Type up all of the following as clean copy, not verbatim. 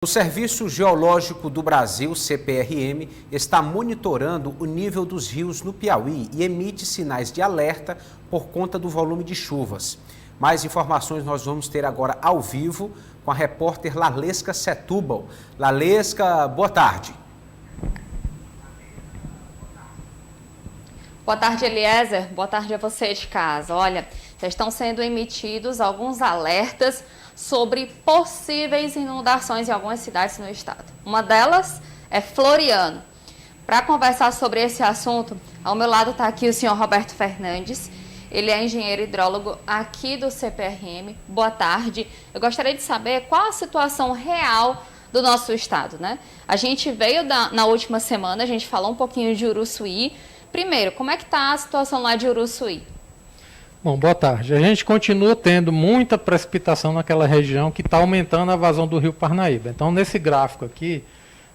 O Serviço Geológico do Brasil, CPRM, está monitorando o nível dos rios no Piauí e emite sinais de alerta por conta do volume de chuvas. Mais informações nós vamos ter agora ao vivo com a repórter Lalesca Setúbal. Lalesca, boa tarde. Boa tarde, Eliezer. Boa tarde a você de casa. Olha, já estão sendo emitidos alguns alertas sobre possíveis inundações em algumas cidades no estado. Uma delas é Floriano. Para conversar sobre esse assunto, ao meu lado está aqui o senhor Roberto Fernandes. Ele é engenheiro hidrólogo aqui do CPRM. Boa tarde. Eu gostaria de saber qual a situação real do nosso estado, né? A gente veio na última semana, a gente falou um pouquinho de Uruçuí. Primeiro, como é que está a situação lá de Uruçuí? Bom, boa tarde. A gente continua tendo muita precipitação naquela região que está aumentando a vazão do rio Parnaíba. Então, nesse gráfico aqui,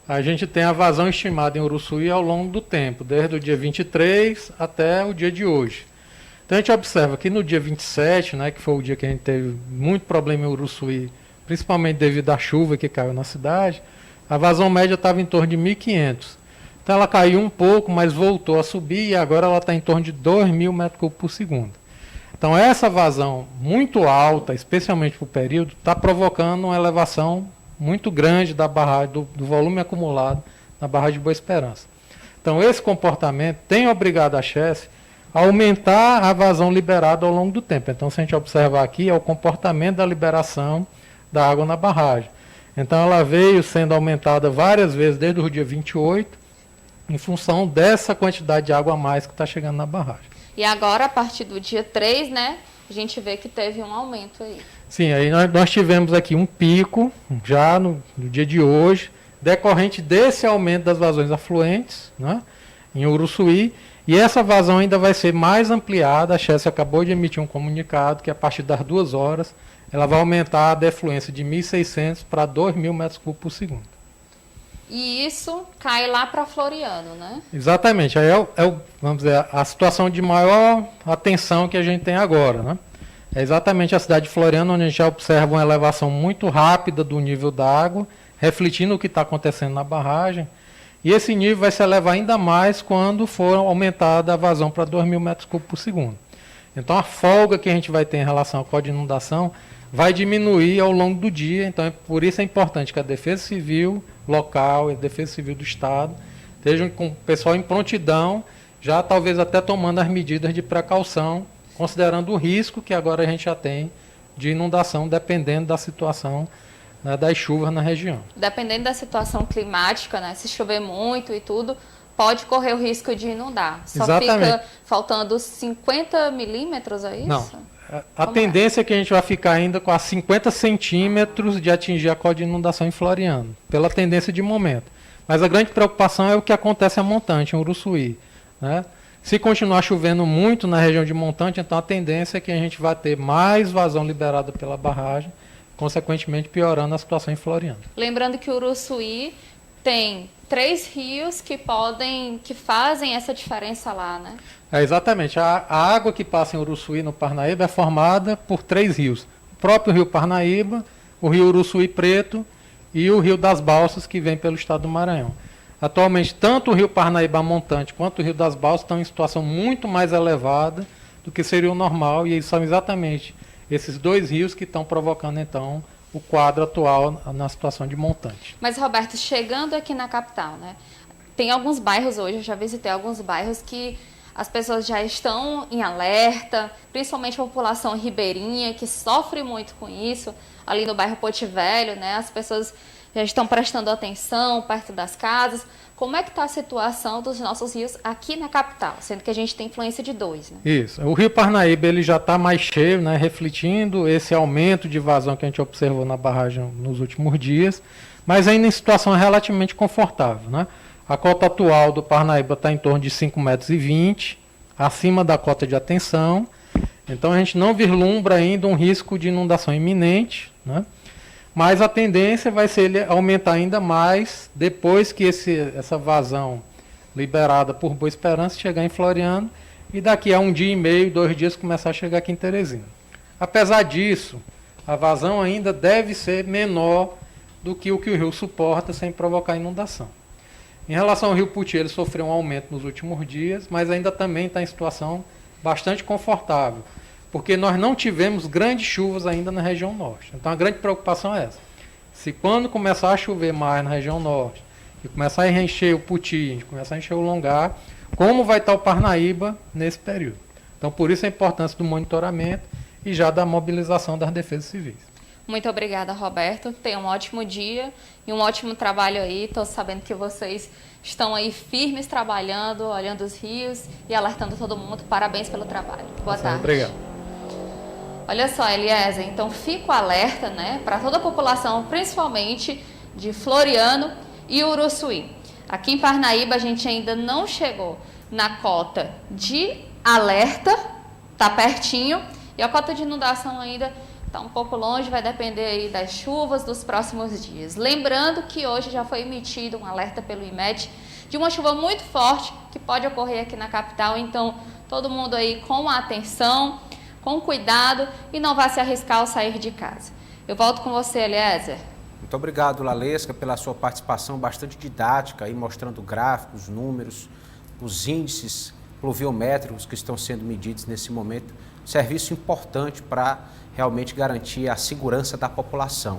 a gente tem a vazão estimada em Uruçuí ao longo do tempo, desde o dia 23 até o dia de hoje. Então, a gente observa que no dia 27, né, que foi o dia que a gente teve muito problema em Uruçuí, principalmente devido à chuva que caiu na cidade, a vazão média estava em torno de 1.500. Então, ela caiu um pouco, mas voltou a subir e agora ela está em torno de 2.000 metros cúbicos por segundo. Então, essa vazão muito alta, especialmente para o período, está provocando uma elevação muito grande da barragem, do volume acumulado na barragem de Boa Esperança. Então, esse comportamento tem obrigado a Chesf a aumentar a vazão liberada ao longo do tempo. Então, se a gente observar aqui, é o comportamento da liberação da água na barragem. Então, ela veio sendo aumentada várias vezes desde o dia 28, em função dessa quantidade de água a mais que está chegando na barragem. E agora, a partir do dia 3, né, a gente vê que teve um aumento aí. Sim, aí nós tivemos aqui um pico, já no dia de hoje, decorrente desse aumento das vazões afluentes, né, em Uruçuí, e essa vazão ainda vai ser mais ampliada. A Chesf acabou de emitir um comunicado que a partir das 2 horas, ela vai aumentar a defluência de 1.600 para 2.000 metros cúbicos por segundo. E isso cai lá para Floriano, né? Exatamente. Aí vamos dizer, a situação de maior atenção que a gente tem agora, né? É exatamente a cidade de Floriano, onde a gente já observa uma elevação muito rápida do nível da água, refletindo o que está acontecendo na barragem. E esse nível vai se elevar ainda mais quando for aumentada a vazão para 2.000 metros cúbicos por segundo. Então, a folga que a gente vai ter em relação ao código de inundação vai diminuir ao longo do dia. Então, por isso é importante que a Defesa Civil local e a Defesa Civil do Estado estejam com o pessoal em prontidão, já talvez até tomando as medidas de precaução, considerando o risco que agora a gente já tem de inundação, dependendo da situação, né, das chuvas na região. Dependendo da situação climática, né, se chover muito e tudo, pode correr o risco de inundar. Só Exatamente. Fica faltando 50 milímetros, é isso? Não. A tendência é que a gente vai ficar ainda com a 50 centímetros de atingir a cota de inundação em Floriano, pela tendência de momento. Mas a grande preocupação é o que acontece a montante, em Uruçuí, né? Se continuar chovendo muito na região de montante, então a tendência é que a gente vai ter mais vazão liberada pela barragem, consequentemente piorando a situação em Floriano. Lembrando que o Uruçuí tem 3 rios que fazem essa diferença lá, né? Exatamente. A água que passa em Uruçuí, no Parnaíba, é formada por 3 rios. O próprio rio Parnaíba, o rio Uruçuí Preto e o rio das Balsas, que vem pelo estado do Maranhão. Atualmente, tanto o rio Parnaíba Montante quanto o rio das Balsas estão em situação muito mais elevada do que seria o normal, e são exatamente esses 2 rios que estão provocando, então, o quadro atual na situação de montante. Mas, Roberto, chegando aqui na capital, né? Tem alguns bairros hoje, eu já visitei alguns bairros que as pessoas já estão em alerta, principalmente a população ribeirinha, que sofre muito com isso, ali no bairro Porto Velho, né? As pessoas já estão prestando atenção perto das casas. Como é que está a situação dos nossos rios aqui na capital, sendo que a gente tem influência de 2, né? Isso. O rio Parnaíba ele já está mais cheio, né, refletindo esse aumento de vazão que a gente observou na barragem nos últimos dias, mas ainda em situação relativamente confortável, né? A cota atual do Parnaíba está em torno de 5,20 metros, acima da cota de atenção. Então a gente não vislumbra ainda um risco de inundação iminente, né? Mas a tendência vai ser ele aumentar ainda mais depois que essa vazão liberada por Boa Esperança chegar em Floriano e daqui a 1 dia e meio, 2 dias começar a chegar aqui em Teresina. Apesar disso, a vazão ainda deve ser menor do que o rio suporta sem provocar inundação. Em relação ao rio Puti, ele sofreu um aumento nos últimos dias, mas ainda também está em situação bastante confortável, porque nós não tivemos grandes chuvas ainda na região norte. Então a grande preocupação é essa. Se quando começar a chover mais na região norte, e começar a encher o Puti, começar a encher o Longar, como vai estar o Parnaíba nesse período? Então por isso a importância do monitoramento e já da mobilização das defesas civis. Muito obrigada, Roberto. Tenha um ótimo dia e um ótimo trabalho aí. Estou sabendo que vocês estão aí firmes trabalhando, olhando os rios e alertando todo mundo. Parabéns pelo trabalho. Boa tarde. Obrigado. Olha só, Eliezer, então fico alerta, né, para toda a população, principalmente de Floriano e Uruçuí. Aqui em Parnaíba a gente ainda não chegou na cota de alerta, tá pertinho, e a cota de inundação ainda está um pouco longe, vai depender aí das chuvas dos próximos dias. Lembrando que hoje já foi emitido um alerta pelo IMET de uma chuva muito forte que pode ocorrer aqui na capital, então todo mundo aí com atenção, com cuidado e não vá se arriscar ao sair de casa. Eu volto com você, Eliezer. Muito obrigado, Lalesca, pela sua participação bastante didática, aí mostrando gráficos, números, os índices pluviométricos que estão sendo medidos nesse momento. Serviço importante para realmente garantir a segurança da população.